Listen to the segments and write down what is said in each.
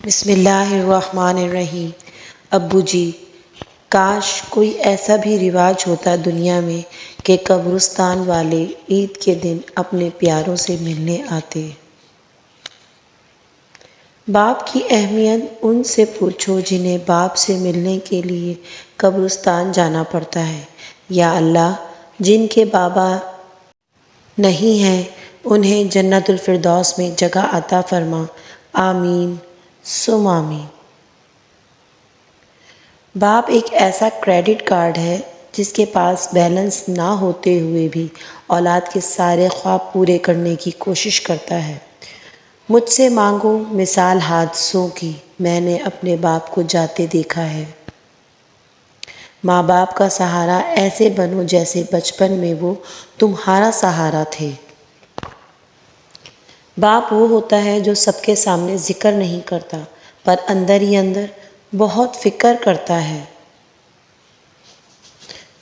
بسم اللہ الرحمن الرحیم۔ ابو جی، کاش کوئی ایسا بھی رواج ہوتا دنیا میں کہ قبرستان والے عید کے دن اپنے پیاروں سے ملنے آتے۔ باپ کی اہمیت ان سے پوچھو جنہیں باپ سے ملنے کے لیے قبرستان جانا پڑتا ہے۔ یا اللہ، جن کے بابا نہیں ہیں انہیں جنت الفردوس میں جگہ عطا فرما، آمین ثم آمین۔ باپ ایک ایسا کریڈٹ کارڈ ہے جس کے پاس بیلنس نہ ہوتے ہوئے بھی اولاد کے سارے خواب پورے کرنے کی کوشش کرتا ہے۔ مجھ سے مانگو مثال حادثوں کی، میں نے اپنے باپ کو جاتے دیکھا ہے۔ ماں باپ کا سہارا ایسے بنو جیسے بچپن میں وہ تمہارا سہارا تھے۔ باپ وہ ہوتا ہے جو سب کے سامنے ذکر نہیں کرتا پر اندر ہی اندر بہت فکر کرتا ہے۔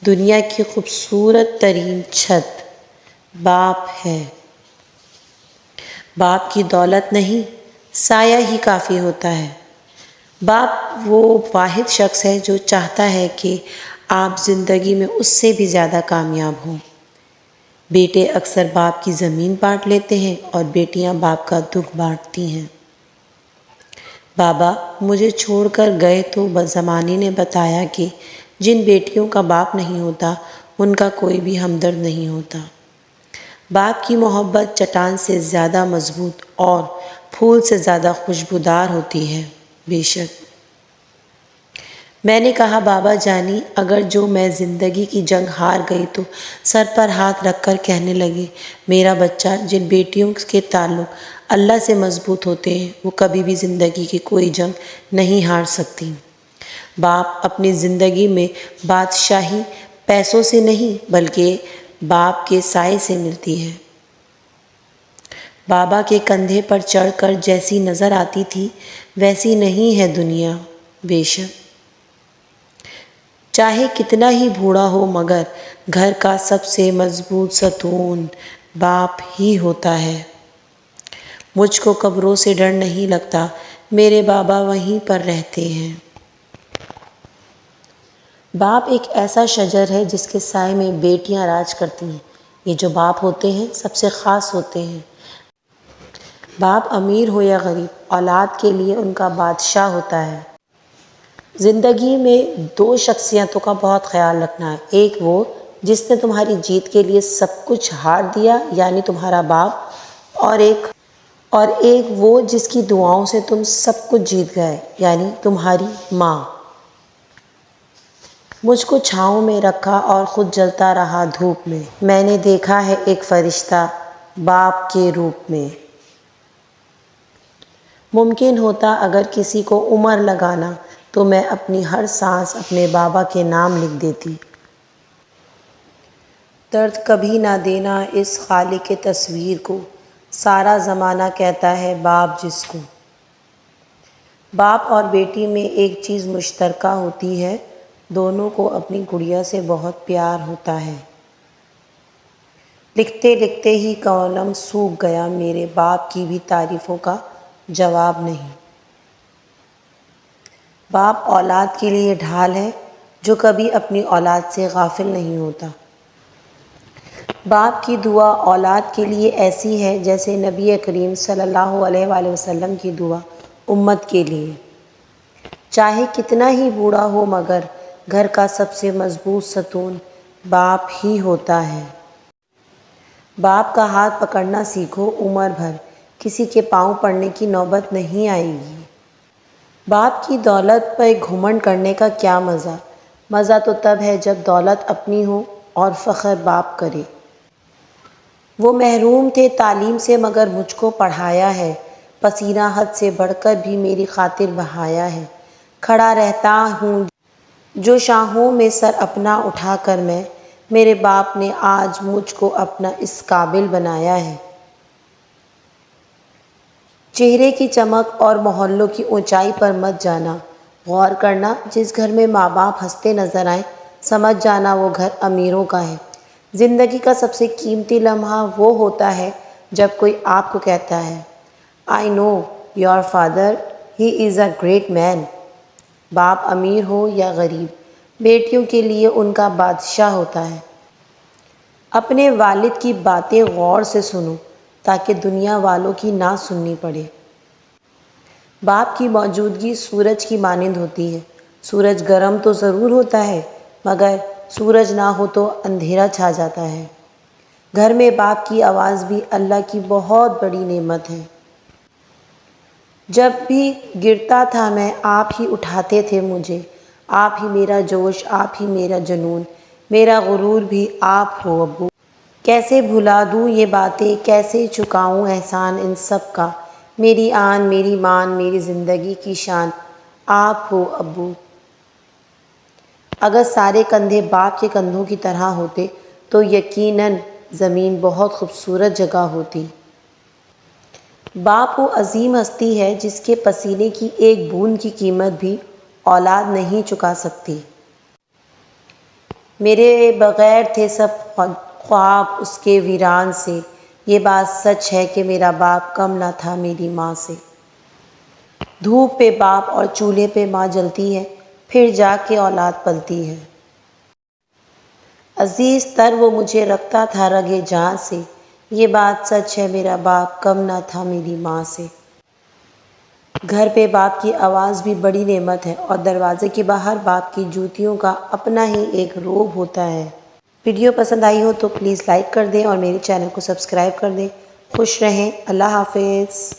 دنیا کی خوبصورت ترین چھت باپ ہے۔ باپ کی دولت نہیں، سایہ ہی کافی ہوتا ہے۔ باپ وہ واحد شخص ہے جو چاہتا ہے کہ آپ زندگی میں اس سے بھی زیادہ کامیاب ہوں۔ بیٹے اکثر باپ کی زمین بانٹ لیتے ہیں اور بیٹیاں باپ کا دکھ بانٹتی ہیں۔ بابا مجھے چھوڑ کر گئے تو زمانے نے بتایا کہ جن بیٹیوں کا باپ نہیں ہوتا ان کا کوئی بھی ہمدرد نہیں ہوتا۔ باپ کی محبت چٹان سے زیادہ مضبوط اور پھول سے زیادہ خوشبودار ہوتی ہے۔ بے شک میں نے کہا بابا جانی، اگر جو میں زندگی کی جنگ ہار گئی تو سر پر ہاتھ رکھ کر کہنے لگے، میرا بچہ، جن بیٹیوں کے تعلق اللہ سے مضبوط ہوتے ہیں وہ کبھی بھی زندگی کی کوئی جنگ نہیں ہار سکتی۔ باپ اپنی زندگی میں بادشاہی پیسوں سے نہیں بلکہ باپ کے سائے سے ملتی ہے۔ بابا کے کندھے پر چڑھ کر جیسی نظر آتی تھی ویسی نہیں ہے دنیا۔ بے شک چاہے کتنا ہی بوڑھا ہو مگر گھر کا سب سے مضبوط ستون باپ ہی ہوتا ہے۔ مجھ کو قبروں سے ڈر نہیں لگتا، میرے بابا وہیں پر رہتے ہیں۔ باپ ایک ایسا شجر ہے جس کے سائے میں بیٹیاں راج کرتی ہیں۔ یہ جو باپ ہوتے ہیں سب سے خاص ہوتے ہیں۔ باپ امیر ہو یا غریب، اولاد کے لیے ان کا بادشاہ ہوتا ہے۔ زندگی میں دو شخصیتوں کا بہت خیال رکھنا ہے، ایک وہ جس نے تمہاری جیت کے لیے سب کچھ ہار دیا یعنی تمہارا باپ، اور ایک وہ جس کی دعاؤں سے تم سب کچھ جیت گئے یعنی تمہاری ماں۔ مجھ کو چھاؤں میں رکھا اور خود جلتا رہا دھوپ میں، میں نے دیکھا ہے ایک فرشتہ باپ کے روپ میں۔ ممکن ہوتا اگر کسی کو عمر لگانا تو میں اپنی ہر سانس اپنے بابا کے نام لکھ دیتی۔ درد کبھی نہ دینا اس خالق تصویر کو، سارا زمانہ کہتا ہے باپ جس کو۔ باپ اور بیٹی میں ایک چیز مشترکہ ہوتی ہے، دونوں کو اپنی گڑیا سے بہت پیار ہوتا ہے۔ لکھتے لکھتے ہی قلم سوکھ گیا، میرے باپ کی بھی تعریفوں کا جواب نہیں۔ باپ اولاد کے لیے ڈھال ہے جو کبھی اپنی اولاد سے غافل نہیں ہوتا۔ باپ کی دعا اولاد کے لیے ایسی ہے جیسے نبی کریم صلی اللہ علیہ وآلہ وسلم کی دعا امت کے لیے۔ چاہے کتنا ہی بوڑھا ہو مگر گھر کا سب سے مضبوط ستون باپ ہی ہوتا ہے۔ باپ کا ہاتھ پکڑنا سیکھو، عمر بھر کسی کے پاؤں پڑنے کی نوبت نہیں آئے گی۔ باپ کی دولت پہ گھمنڈ کرنے کا کیا مزہ؟ مزہ تو تب ہے جب دولت اپنی ہو اور فخر باپ کرے۔ وہ محروم تھے تعلیم سے مگر مجھ کو پڑھایا ہے، پسینہ حد سے بڑھ کر بھی میری خاطر بہایا ہے۔ کھڑا رہتا ہوں جو شاہوں میں سر اپنا اٹھا کر میں، میرے باپ نے آج مجھ کو اپنا اس قابل بنایا ہے۔ چہرے کی چمک اور محلوں کی اونچائی پر مت جانا، غور کرنا جس گھر میں ماں باپ ہنستے نظر آئیں سمجھ جانا وہ گھر امیروں کا ہے۔ زندگی کا سب سے قیمتی لمحہ وہ ہوتا ہے جب کوئی آپ کو کہتا ہے، I know your father he is a great man. باپ امیر ہو یا غریب، بیٹیوں کے لیے ان کا بادشاہ ہوتا ہے۔ اپنے والد کی باتیں غور سے سنو تاکہ دنیا والوں کی نہ سننی پڑے۔ باپ کی موجودگی سورج کی مانند ہوتی ہے۔ سورج گرم تو ضرور ہوتا ہے، مگر سورج نہ ہو تو اندھیرا چھا جاتا ہے۔ گھر میں باپ کی آواز بھی اللہ کی بہت بڑی نعمت ہے۔ جب بھی گرتا تھا میں، آپ ہی اٹھاتے تھے مجھے۔ آپ ہی میرا جوش، آپ ہی میرا جنون، میرا غرور بھی آپ ہو ابو۔ کیسے بھلا دوں یہ باتیں، کیسے چکاؤں احسان ان سب کا۔ میری آن، میری مان، میری زندگی کی شان، آپ ہو ابو۔ اگر سارے کندھے باپ کے کندھوں کی طرح ہوتے تو یقیناً زمین بہت خوبصورت جگہ ہوتی۔ باپ وہ عظیم ہستی ہے جس کے پسینے کی ایک بوند کی قیمت بھی اولاد نہیں چکا سکتی۔ میرے بغیر تھے سب خواب اس کے ویران سے، یہ بات سچ ہے کہ میرا باپ کم نہ تھا میری ماں سے۔ دھوپ پہ باپ اور چولہے پہ ماں جلتی ہے، پھر جا کے اولاد پلتی ہے۔ عزیز تر وہ مجھے رکھتا تھا رگے جاں سے، یہ بات سچ ہے میرا باپ کم نہ تھا میری ماں سے۔ گھر پہ باپ کی آواز بھی بڑی نعمت ہے، اور دروازے کے باہر باپ کی جوتیوں کا اپنا ہی ایک روب ہوتا ہے۔ ویڈیو پسند آئی ہو تو پلیز لائک کر دیں اور میرے چینل کو سبسکرائب کر دیں۔ خوش رہیں، اللہ حافظ۔